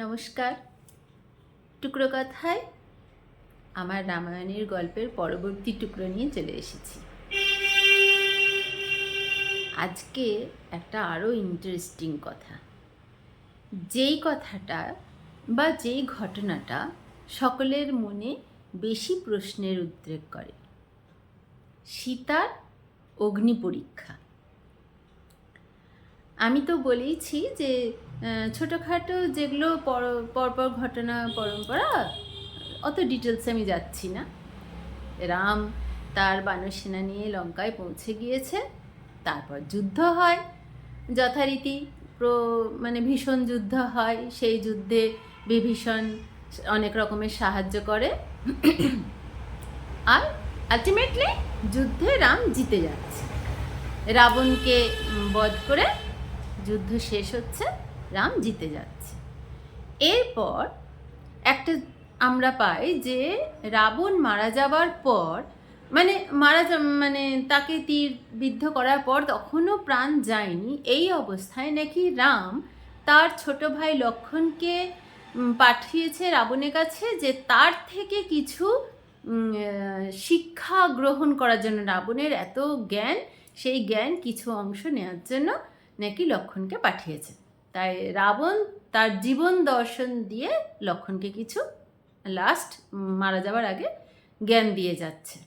নমস্কার। টুকরো কথায় আমার রামায়ণের গল্পের পরবর্তী টুকরো নিয়ে চলে এসেছি। আজকে একটা আরও ইন্টারেস্টিং কথা, যেই কথাটা বা যেই ঘটনাটা সকলের মনে বেশি প্রশ্নের উদ্রেক করে, সীতার অগ্নি পরীক্ষা। আমি তো বলেইছি যে ছোটোখাটো যেগুলো পরপর ঘটনা পরম্পরা, অত ডিটেলসে আমি যাচ্ছি না। রাম তার বানরসেনা নিয়ে লঙ্কায় পৌঁছে গিয়েছে, তারপর যুদ্ধ হয় যথারীতি, ভীষণ যুদ্ধ হয়। সেই যুদ্ধে বিভীষণ অনেক রকমের সাহায্য করে, আর আলটিমেটলি যুদ্ধে রাম জিতে যাচ্ছে। রাবণকে বধ করে যুদ্ধ শেষ হচ্ছে, রাম জিতে যাচ্ছে। এরপর একটা আমরা পাই যে রাবণ মারা যাবার পর, তাকে তীর বিদ্ধ করার পর তখনও প্রাণ যায়নি, এই অবস্থায় নাকি রাম তার ছোট ভাই লক্ষ্মণকে পাঠিয়েছে রাবণের কাছে, যে তার থেকে কিছু শিক্ষা গ্রহণ করার জন্য। রাবণের এত জ্ঞান, সেই জ্ঞান কিছু অংশ নেওয়ার জন্য নাকি লক্ষ্মণকে পাঠিয়েছে। তাই রাবণ তার জীবন দর্শন দিয়ে লক্ষ্মণকে কিছু লাস্ট মারা যাওয়ার আগে জ্ঞান দিয়ে যাচ্ছে।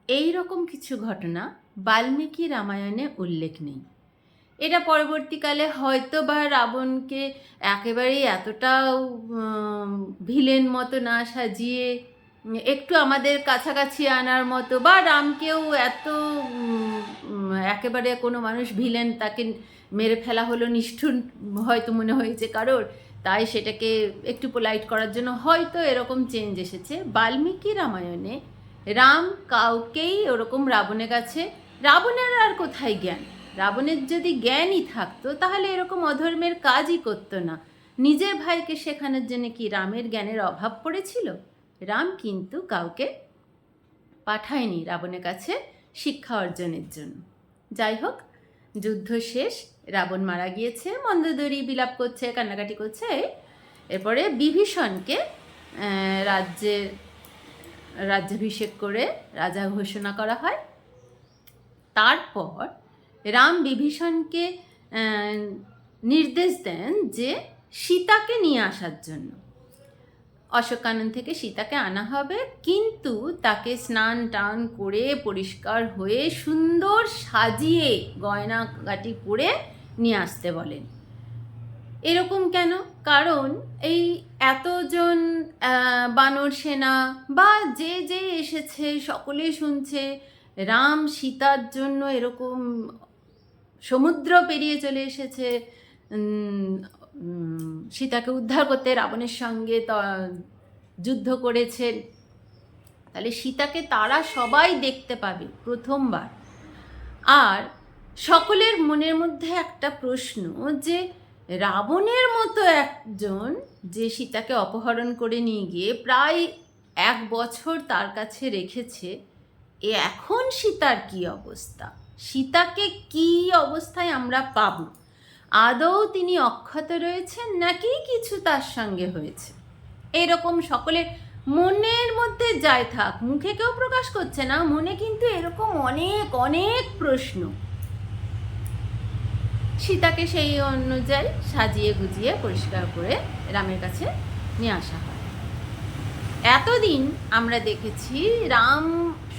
এই রকম কিছু ঘটনা বাল্মীকি রামায়ণে উল্লেখ নেই। এটা পরবর্তীকালে হয়তো বা রাবণকে একেবারেই এতটাও ভিলেন মতো না সাজিয়ে একটু আমাদের কাছাকাছি আনার মতো, বা রামকেও এত একেবারে কোনো মানুষ ভিলেন, তাকে মেরে ফেলা হলো নিষ্ঠুর হয়তো মনে হয়েছে কারোর, তাই সেটাকে একটু পোলাইট করার জন্য হয়তো এরকম চেঞ্জ এসেছে। বাল্মীকি রামায়ণে রাম কাউকেই ওরকম রাবণের কাছে, রাবণের আর কোথায় জ্ঞান? রাবণের যদি জ্ঞানই থাকতো তাহলে এরকম অধর্মের কাজই করতো না। নিজের ভাইকে শেখানোর জন্য কি রামের জ্ঞানের অভাব পড়েছিল? রাম কিন্তু কাউকে পাঠায়নি রাবণের কাছে শিক্ষা অর্জনের জন্য। যাই হোক, যুদ্ধ শেষ, রাবণ মারা গিয়েছে, মন্দোদরি বিলাপ করছে, কান্নাকাটি করছে। এরপরে বিভীষণকে রাজ্যাভিষেক করে রাজা ঘোষণা করা হয়। তারপর রাম বিভীষণকে নির্দেশ দেন যে সীতাকে নিয়ে আসার জন্য। অশোকানন থেকে সীতাকে আনা হবে, কিন্তু তাকে স্নান টান করে পরিষ্কার হয়ে সুন্দর সাজিয়ে গয়নাগাটি পরে নিয়ে আসতে বলেন। এরকম কেন? কারণ এই এতজন বানর সেনা বা যে যে এসেছে সকলে শুনছে রাম সীতার জন্য এরকম সমুদ্র পেরিয়ে চলে এসেছে সীতাকে উদ্ধার করতে, রাবণের সঙ্গে যুদ্ধ করেছেন। তাহলে সীতাকে তারা সবাই দেখতে পাবে প্রথমবার। আর সকলের মনের মধ্যে একটা প্রশ্ন, যে রাবণের মতো একজন যে সীতাকে অপহরণ করে নিয়ে গিয়ে প্রায় 1 বছর তার কাছে রেখেছে, এখন সীতার কি অবস্থা? সীতাকে কি অবস্থায় আমরা পাব? আদৌ তিনি অক্ষত রয়েছেন নাকি কিছু তার সঙ্গে হয়েছে? এরকম সকলের মনের মধ্যে যাই থাক, মুখে কেউ প্রকাশ করছে না, মনে কিন্তু এরকম অনেক অনেক প্রশ্ন। সীতাকে সেই অনুযায়ী সাজিয়ে গুজিয়ে পরিষ্কার করে রামের কাছে নিয়ে আসা হয়। এতদিন আমরা দেখেছি রাম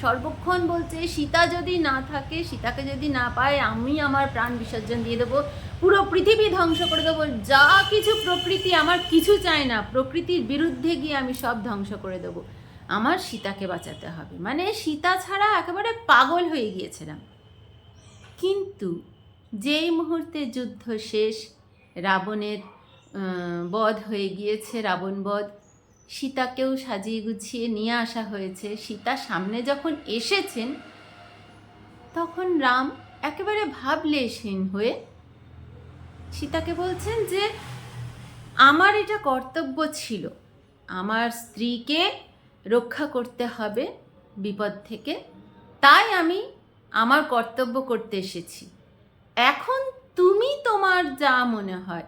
সর্বক্ষণ বলছে সীতা যদি না থাকে, সীতাকে যদি না পায়, আমি আমার প্রাণ বিসর্জন দিয়ে দেবো, পুরো পৃথিবী ধ্বংস করে দেবো, যা কিছু প্রকৃতি, আমার কিছু চাই না, প্রকৃতির বিরুদ্ধে গিয়ে আমি সব ধ্বংস করে দেবো, আমার সীতাকে বাঁচাতে হবে। মানে সীতা ছাড়া একেবারে পাগল হয়ে গিয়েছিলাম। কিন্তু যেই মুহূর্তে যুদ্ধ শেষ, রাবণের বধ হয়ে গিয়েছে, রাবণ বধ, সীতাকেও সাজিয়ে গুছিয়ে নিয়ে আসা হয়েছে, সীতা সামনে যখন এসেছেন তখন রাম একেবারে ভাবলেশহীন হয়ে সীতাকে বলছেন যে আমার এটা কর্তব্য ছিল, আমার স্ত্রীকে রক্ষা করতে হবে বিপদ থেকে, তাই আমি আমার কর্তব্য করতে এসেছি। এখন তুমি তোমার যা মনে হয়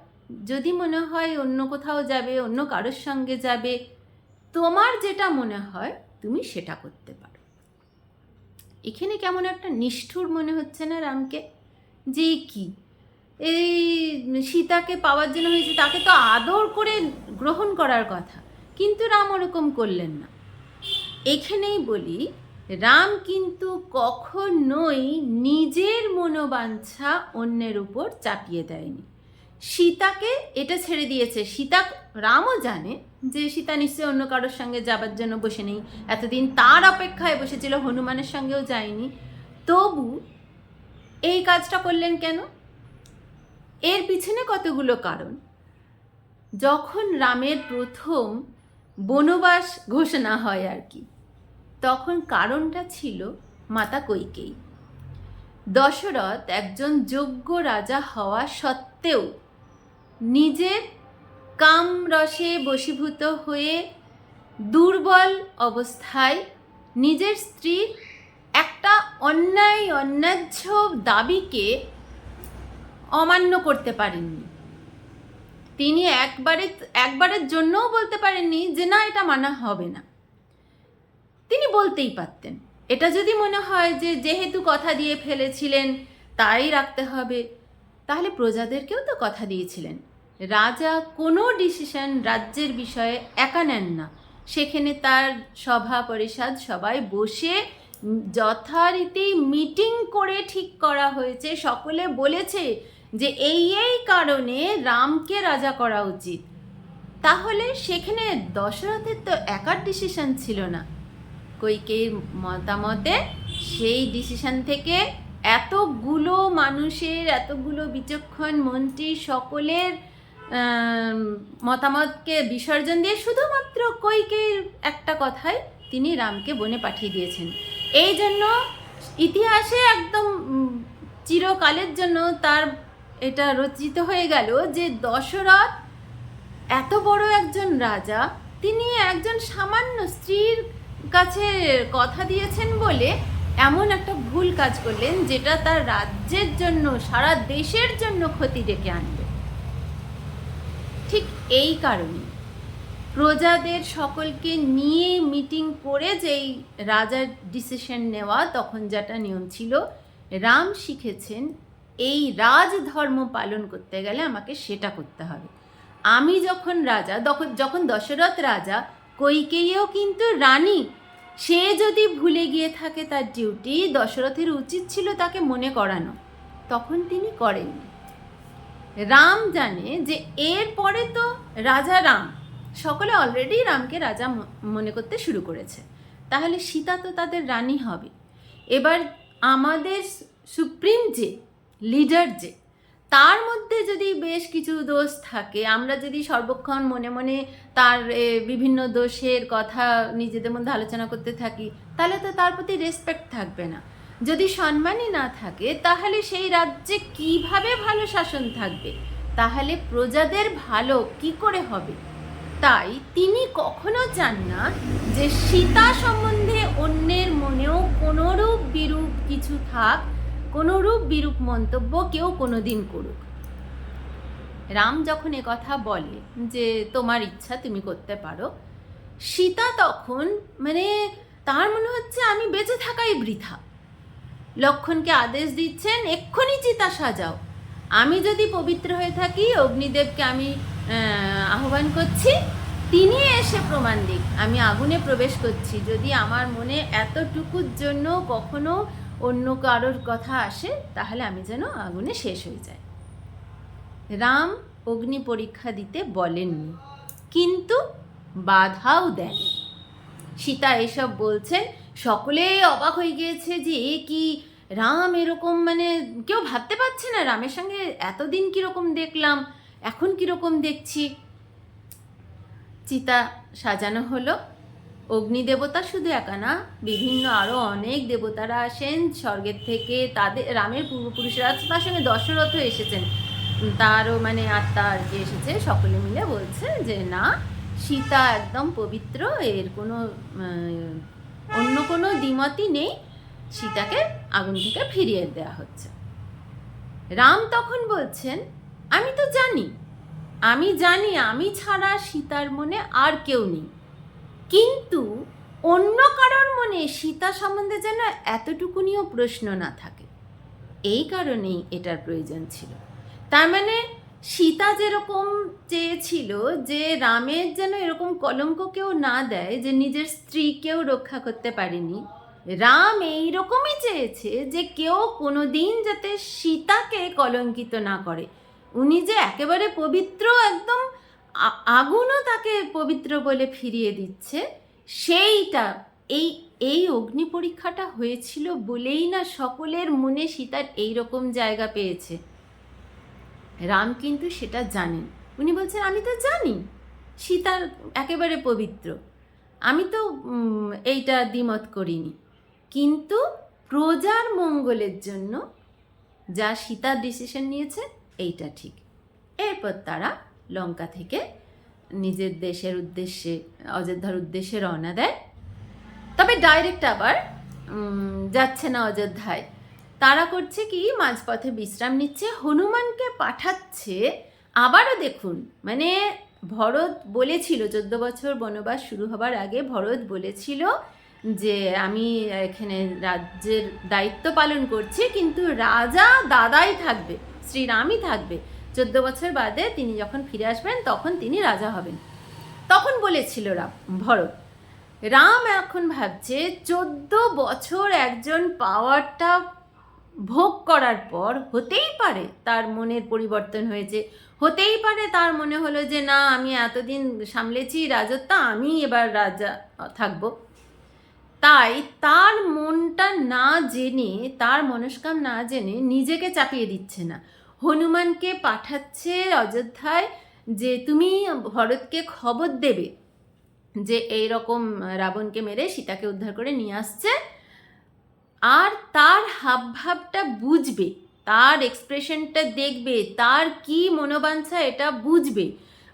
যদি মনে হয় অন্য কোথাও যাবে, অন্য কারোর সঙ্গে যাবে, তোমার যেটা মনে হয় তুমি সেটা করতে পারো। এখানে কেমন একটা নিষ্ঠুর মনে হচ্ছে না রামকে, যে কি এই সীতাকে পাওয়ার জন্য হয়েছে, তাকে তো আদর করে গ্রহণ করার কথা, কিন্তু রাম ওরকম করলেন না। এখানেই বলি, রাম কিন্তু কখনোই নিজের মনোবাঞ্ছা অন্যের উপর চাপিয়ে দেয়নি। সীতাকে এটা ছেড়ে দিয়েছে। রামও জানে যে সীতা নিশ্চয়ই অন্য কারোর সঙ্গে যাবার জন্য বসে নেই, এতদিন তার অপেক্ষায় বসেছিল, হনুমানের সঙ্গেও যায়নি, তবু এই কাজটা করলেন কেন? এর পিছনে কতগুলো কারণ। যখন রামের প্রথম বনবাস ঘোষণা হয় আর কি, তখন কারণটা ছিল মাতা কৈকেয়ী। দশরথ একজন যোগ্য রাজা হওয়া সত্ত্বেও নিজের কামরসে বশীভূত হয়ে দুর্বল অবস্থায় নিজের স্ত্রীর একটা অন্যায্য দাবিকে অমান্য করতে পারেননি। তিনি একবারের জন্যও বলতে পারেননি যে না, এটা মানা হবে না। তিনি বলতেই পারতেন। এটা যদি মনে হয় যে যেহেতু কথা দিয়ে ফেলেছিলেন তাই রাখতে হবে, তাহলে প্রজাদেরকেও তো কথা দিয়েছিলেন। রাজা কোনো ডিসিশন রাজ্যের বিষয়ে একা নেন না, সেখানে তার সভা পরিষদ সবাই বসে যথারীতি মিটিং করে ঠিক করা হয়েছে। সকলে বলেছে যে এই কারণে রামকে রাজা করা উচিত। তাহলে সেখানে দশরথের তো একার ডিসিশন ছিল না, কৈকেয়ীর মতামতে সেই ডিসিশন থেকে এতগুলো মানুষের, এতগুলো বিচক্ষণ মন্ত্রী সকলের মতামতকে বিসর্জন দিয়ে শুধুমাত্র কৈকেয়ীর একটা কথায় তিনি রামকে বনে পাঠিয়ে দিয়েছেন। এই জন্য ইতিহাসে একদম চিরকালের জন্য তার এটা রচিত হয়ে গেল যে দশরথ এত বড় একজন রাজা, তিনি একজন সামান্য স্ত্রীর কাছে কথা দিয়েছেন বলে এমন একটা ভুল কাজ করলেন যেটা তার রাজ্যের জন্য, সারা দেশের জন্য ক্ষতি ডেকে আনবে। ঠিক এই কারণে প্রজাদের সকলকে নিয়ে মিটিং করে যেই রাজার ডিসিশন নেওয়া, তখন যেটা নিয়ম ছিল, রাম শিখেছেন এই রাজধর্ম পালন করতে গেলে আমাকে সেটা করতে হবে। আমি যখন রাজা, যখন দশরথ রাজা, কৈকেয়ীও কিন্তু রানী, সে যদি ভুলে গিয়ে থাকে তার ডিউটি, দশরথের উচিত ছিল তাকে মনে করানো, তখন তিনি করেননি। রাম জানে যে এরপরে তো রাজা রাম, সকলে অলরেডি রামকে রাজা মনে করতে শুরু করেছে, তাহলে সীতা তো তাদের রানী হবে। এবার আমাদের সুপ্রিম যে লিডার, যে তার মধ্যে যদি বেশ কিছু দোষ থাকে, আমরা যদি সর্বক্ষণ মনে মনে তার বিভিন্ন দোষের কথা নিজেদের মধ্যে আলোচনা করতে থাকি, তাহলে তো তার প্রতি রেসপেক্ট থাকবে না। যদি সম্মানই না থাকে, তাহলে সেই রাজ্যে কিভাবে ভালো শাসন থাকবে? তাহলে প্রজাদের ভালো কি করে হবে? তাই তিনি কখনো চান না যে সীতা সম্বন্ধে অন্যের মনেও কোনোরূপ বিরূপ কিছু থাক, কোনোরূপ বিরূপ মন্তব্য কেউ কোনোদিন করুক। রাম যখন কথা বলে যে তোমার ইচ্ছা, তুমি করতে পারো, সীতা তখন তার মনে হচ্ছে আমি বেঁচে থাকাই বৃথা। লক্ষ্মণকে আদেশ দিচ্ছেন এক্ষুনি চিতা সাজাও, আমি যদি পবিত্র হয়ে থাকি অগ্নিদেবকে আমি আহ্বান করছি, তিনি এসে প্রমাণ দিক আমি আগুনে প্রবেশ করছি। যদি আমার মনে এতটুকুর জন্য কখনো অন্য কারোর কথা আসে, তাহলে আমি যেন আগুনে শেষ হয়ে যাই। রাম অগ্নি পরীক্ষা দিতে বলেননি, কিন্তু বাধাও দেন। সীতা এসব বলছেন, সকলেই অবাক হয়ে গিয়েছে যে এ কি রাম এরকম, কেউ ভাবতে পারছে না রামের সঙ্গে এতদিন কীরকম দেখলাম, এখন কীরকম দেখছি। চিতা সাজানো হলো। অগ্নিদেবতা শুধু একা না, বিভিন্ন আরও অনেক দেবতারা আসেন স্বর্গের থেকে, তাদের রামের পূর্বপুরুষরা, তার সঙ্গে দশরথও এসেছেন, তারও আত্মা আর কি এসেছে। সকলে মিলে বলছে যে না, সীতা একদম পবিত্র, এর কোনো অন্য কোনো দ্বিমতই নেই, সীতাকে আগুন থেকে ফিরিয়ে দেওয়া হচ্ছে। রাম তখন বলছেন আমি তো জানি আমি জানি আমি ছাড়া সীতার মনে আর কেউ নেই, কিন্তু অন্য কারোর মনে সীতা সম্বন্ধে যেন এতটুকুনিও প্রশ্ন না থাকে, এই কারণেই এটার প্রয়োজন ছিল। তার মানে সীতা যেরকম চেয়েছিল যে রামের যেন এরকম কলঙ্ক কেউ না দেয় যে নিজের স্ত্রীকেও রক্ষা করতে পারেনি, রাম এইরকমই চেয়েছে যে কেউ কোনো দিন যাতে সীতাকে কলঙ্কিত না করে। উনি যে একেবারে পবিত্র, একদম আগুনও তাকে পবিত্র বলে ফিরিয়ে দিচ্ছে, সেইটা এই এই অগ্নি পরীক্ষাটা হয়েছিল বলেই না সকলের মনে সীতার এইরকম জায়গা পেয়েছে। রাম কিন্তু সেটা জানেন। উনি বলছেন আমি তো জানি সীতার একেবারে পবিত্র, আমি তো এইটা দ্বিমত করিনি, কিন্তু প্রজার মঙ্গলের জন্য যা সীতা ডিসিশন নিয়েছে এইটা ঠিক। এরপর তারা লঙ্কা থেকে নিজের দেশের উদ্দেশ্যে, অযোধ্যার উদ্দেশ্যে রওনা দেয়। তবে ডাইরেক্ট আবার যাচ্ছে না অযোধ্যায়, তারা করছে কি মাঝপথে বিশ্রাম নিচ্ছে, হনুমানকে পাঠাচ্ছে। আবারও দেখুন, মানে ভরত বলেছিল 14 বছর বনবাস শুরু হবার আগে ভরত বলেছিল যে আমি এখানে রাজ্যের দায়িত্ব পালন করছি, কিন্তু রাজা দাদাই থাকবে, শ্রীরামই থাকবে। 14 বছর বাদে তিনি যখন ফিরে আসবেন তখন তিনি রাজা হবেন। তখন বলেছিল ভরত। রাম এখন ভাবছে 14 বছর একজন পাওয়ারটা ভোগ করার পর হতেই পারে তার মনের পরিবর্তন হয়েছে, হতেই পারে তার মনে হলো যে না আমি এতদিন সামলেছি রাজত্ব, আমি এবার রাজা থাকবো। তাই তার মনটা না জেনে, তার মনস্কাম না জেনে নিজেকে চাপিয়ে দিচ্ছে না, হনুমানকে পাঠাচ্ছে অযোধ্যায় যে তুমি ভরতকে খবর দেবে যে এই রকম রাবণকে মেরে সীতাকে উদ্ধার করে নিয়ে আসছে, আর তার হাবভাবটা বুঝবে, তার এক্সপ্রেশনটা দেখবে, তার কি মনোবাঞ্ছা এটা বুঝবে,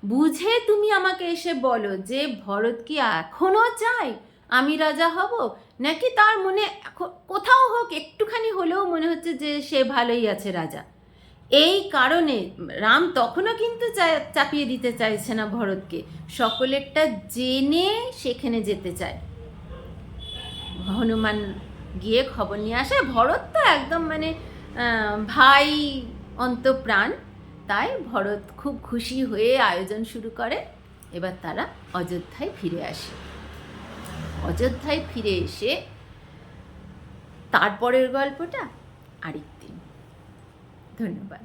বুঝে তুমি আমাকে এসে বলো যে ভরত কি এখনও চায় আমি রাজা হব, নাকি তার মনে কোথাও হোক একটুখানি হলেও মনে হচ্ছে যে সে ভালোই আছে রাজা। এই কারণে রাম তখনও কিন্তু চাপিয়ে দিতে চাইছে না ভরতকে, সকলেরটা জেনে সেখানে যেতে চায়। হনুমান গিয়ে খবর নিয়ে আসে, ভরত তো একদম মানে ভাই অন্তপ্রাণ, তাই ভরত খুব খুশি হয়ে আয়োজন শুরু করে। এবার তারা অযোধ্যায় ফিরে আসে। অযোধ্যায় ফিরে এসে তারপরের গল্পটা আরেক দিন। ধন্যবাদ।